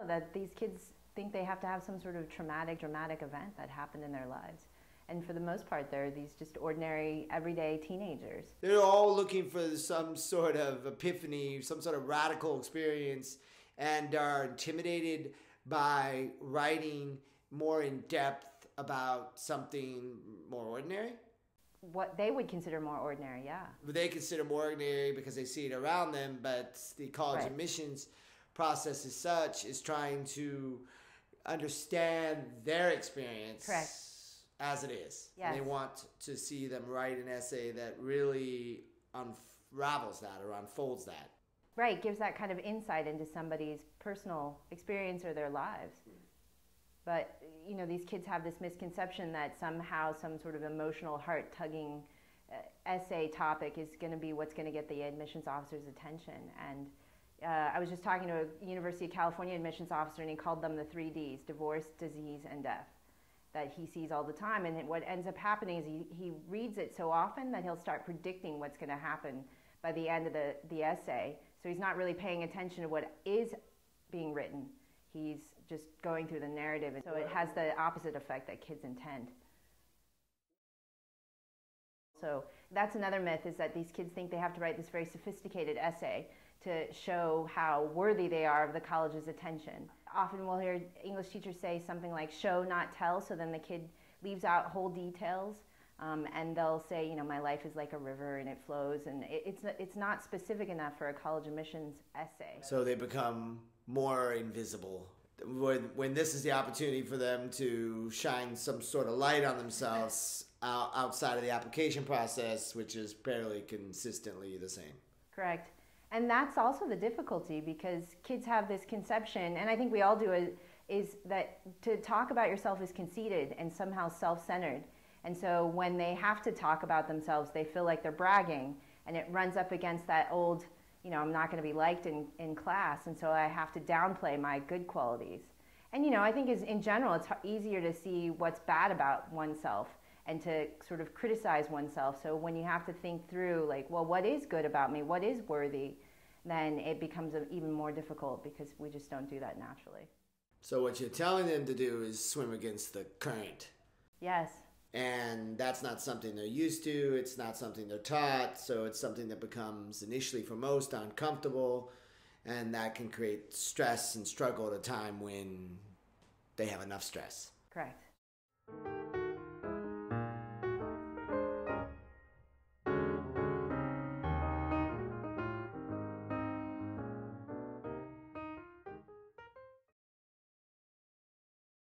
that these kids think they have to have some sort of traumatic, dramatic event that happened in their lives. And for the most part, they're these just ordinary, everyday teenagers. They're all looking for some sort of epiphany, some sort of radical experience, and are intimidated by writing more in depth about something more ordinary. What they would consider more ordinary, yeah. They consider more ordinary because they see it around them, but the college admissions process as such is trying to understand their experience. Correct. As it is. Yes. And they want to see them write an essay that really unravels that or unfolds that. Right, gives that kind of insight into somebody's personal experience or their lives. But, you know, these kids have this misconception that somehow some sort of emotional, heart-tugging essay topic is going to be what's going to get the admissions officer's attention. And I was just talking to a University of California admissions officer, and he called them the 3 Ds, divorce, disease, and death, that he sees all the time. And what ends up happening is he reads it so often that he'll start predicting what's going to happen by the end of the essay. So he's not really paying attention to what is being written. He's just going through the narrative. And so it has the opposite effect that kids intend. So that's another myth, is that these kids think they have to write this very sophisticated essay to show how worthy they are of the college's attention. Often we'll hear English teachers say something like show, not tell, so then the kid leaves out whole details, and they'll say, you know, my life is like a river and it flows, and it's not specific enough for a college admissions essay. So they become more invisible. When this is the opportunity for them to shine some sort of light on themselves outside of the application process, which is fairly consistently the same. Correct. And that's also the difficulty, because kids have this conception, and I think we all do, is that to talk about yourself is conceited and somehow self-centered. And so when they have to talk about themselves, they feel like they're bragging, and it runs up against that old, you know, I'm not going to be liked in class, and so I have to downplay my good qualities. And, you know, I think in general, it's easier to see what's bad about oneself and to sort of criticize oneself. So when you have to think through, like, well, what is good about me? What is worthy? Then it becomes even more difficult, because we just don't do that naturally. So what you're telling them to do is swim against the current. Yes. And that's not something they're used to. It's not something they're taught. So it's something that becomes initially for most uncomfortable. And that can create stress and struggle at a time when they have enough stress. Correct.